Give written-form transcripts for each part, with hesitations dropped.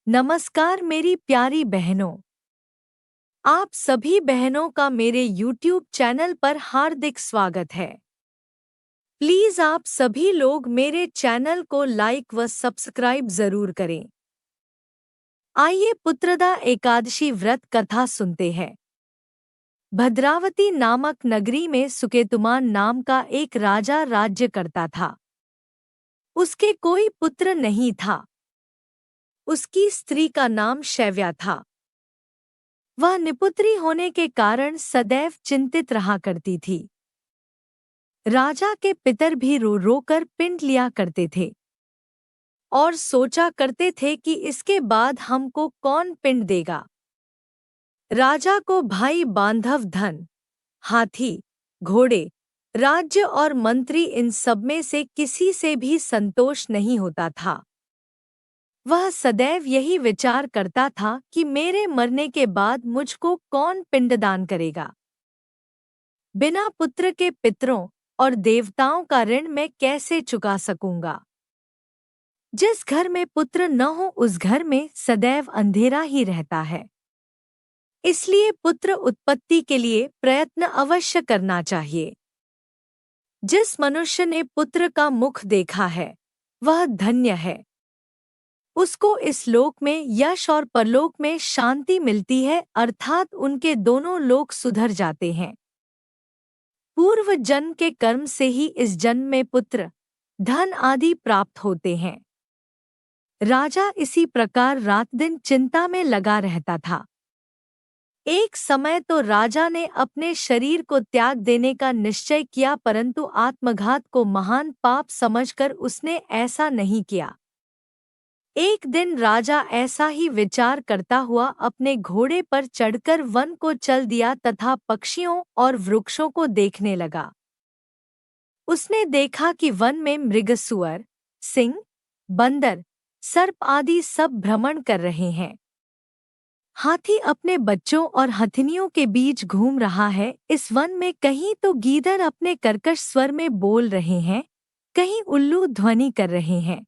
नमस्कार मेरी प्यारी बहनों। आप सभी बहनों का मेरे YouTube चैनल पर हार्दिक स्वागत है। प्लीज़ आप सभी लोग मेरे चैनल को लाइक व सब्सक्राइब ज़रूर करें। आइए पुत्रदा एकादशी व्रत कथा सुनते हैं। भद्रावती नामक नगरी में सुकेतुमान नाम का एक राजा राज्य करता था। उसके कोई पुत्र नहीं था। उसकी स्त्री का नाम शैव्या था। वह निपुत्री होने के कारण सदैव चिंतित रहा करती थी। राजा के पितर भी रो रो कर पिंड लिया करते थे और सोचा करते थे कि इसके बाद हमको कौन पिंड देगा। राजा को भाई बांधव धन, हाथी, घोड़े, राज्य और मंत्री इन सब में से किसी से भी संतोष नहीं होता था। वह सदैव यही विचार करता था कि मेरे मरने के बाद मुझको कौन पिंडदान करेगा। बिना पुत्र के पितरों और देवताओं का ऋण मैं कैसे चुका सकूंगा। जिस घर में पुत्र न हो उस घर में सदैव अंधेरा ही रहता है। इसलिए पुत्र उत्पत्ति के लिए प्रयत्न अवश्य करना चाहिए। जिस मनुष्य ने पुत्र का मुख देखा है वह धन्य है। उसको इस लोक में यश और परलोक में शांति मिलती है, अर्थात उनके दोनों लोक सुधर जाते हैं। पूर्व जन्म के कर्म से ही इस जन्म में पुत्र, धन आदि प्राप्त होते हैं। राजा इसी प्रकार रात दिन चिंता में लगा रहता था। एक समय तो राजा ने अपने शरीर को त्याग देने का निश्चय किया, परंतु आत्मघात को महान पाप समझकर उसने ऐसा नहीं किया। एक दिन राजा ऐसा ही विचार करता हुआ अपने घोड़े पर चढ़कर वन को चल दिया तथा पक्षियों और वृक्षों को देखने लगा। उसने देखा कि वन में मृगसुअर, सिंह, बंदर, सर्प आदि सब भ्रमण कर रहे हैं। हाथी अपने बच्चों और हथिनियों के बीच घूम रहा है। इस वन में कहीं तो गीदड़ अपने कर्कश स्वर में बोल रहे हैं, कहीं उल्लू ध्वनि कर रहे हैं।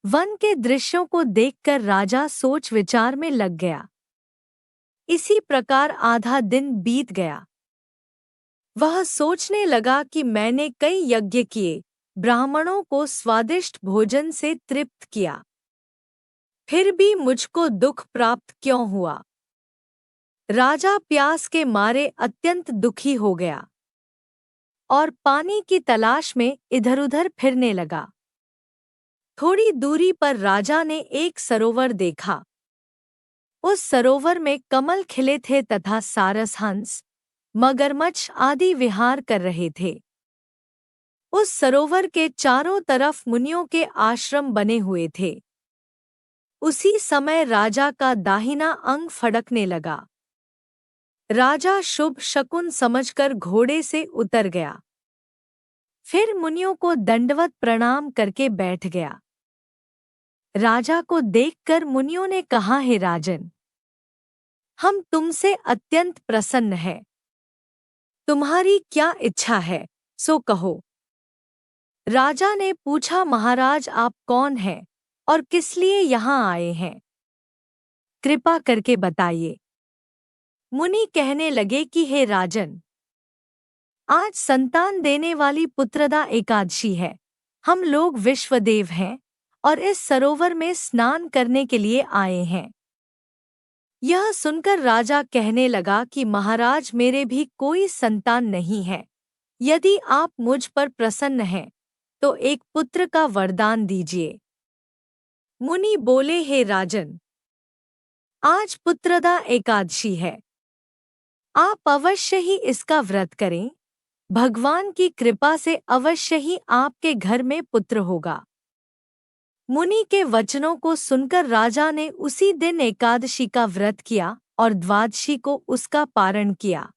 वन के दृश्यों को देखकर राजा सोच विचार में लग गया। इसी प्रकार आधा दिन बीत गया। वह सोचने लगा कि मैंने कई यज्ञ किए, ब्राह्मणों को स्वादिष्ट भोजन से तृप्त किया, फिर भी मुझको दुख प्राप्त क्यों हुआ। राजा प्यास के मारे अत्यंत दुखी हो गया और पानी की तलाश में इधर-उधर फिरने लगा। थोड़ी दूरी पर राजा ने एक सरोवर देखा। उस सरोवर में कमल खिले थे तथा सारस हंस, मगरमच्छ आदि विहार कर रहे थे। उस सरोवर के चारों तरफ मुनियों के आश्रम बने हुए थे। उसी समय राजा का दाहिना अंग फड़कने लगा। राजा शुभ शकुन समझकर घोड़े से उतर गया। फिर मुनियों को दंडवत प्रणाम करके बैठ गया। राजा को देखकर मुनियों ने कहा, हे राजन, हम तुमसे अत्यंत प्रसन्न हैं। तुम्हारी क्या इच्छा है सो कहो। राजा ने पूछा, महाराज आप कौन हैं और किस लिए यहाँ आए हैं? कृपा करके बताइए। मुनि कहने लगे कि हे राजन, आज संतान देने वाली पुत्रदा एकादशी है। हम लोग विश्वदेव हैं और इस सरोवर में स्नान करने के लिए आए हैं। यह सुनकर राजा कहने लगा कि महाराज मेरे भी कोई संतान नहीं है। यदि आप मुझ पर प्रसन्न हैं तो एक पुत्र का वरदान दीजिए। मुनि बोले, हे राजन, आज पुत्रदा एकादशी है। आप अवश्य ही इसका व्रत करें। भगवान की कृपा से अवश्य ही आपके घर में पुत्र होगा। मुनि के वचनों को सुनकर राजा ने उसी दिन एकादशी का व्रत किया और द्वादशी को उसका पारण किया।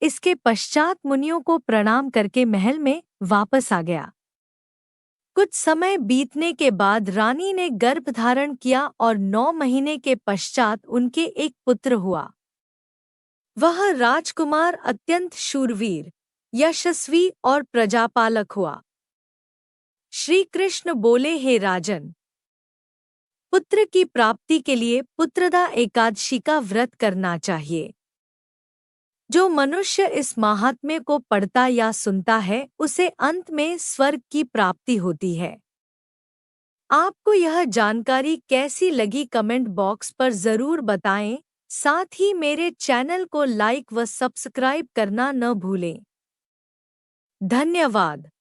इसके पश्चात मुनियों को प्रणाम करके महल में वापस आ गया। कुछ समय बीतने के बाद रानी ने गर्भ धारण किया और 9 महीने के पश्चात उनके एक पुत्र हुआ। वह राजकुमार अत्यंत शूरवीर, यशस्वी और प्रजापालक हुआ। श्री कृष्ण बोले, हे राजन, पुत्र की प्राप्ति के लिए पुत्रदा एकादशी का व्रत करना चाहिए। जो मनुष्य इस महात्म्य को पढ़ता या सुनता है उसे अंत में स्वर्ग की प्राप्ति होती है। आपको यह जानकारी कैसी लगी कमेंट बॉक्स पर ज़रूर बताएं। साथ ही मेरे चैनल को लाइक व सब्सक्राइब करना न भूलें। धन्यवाद।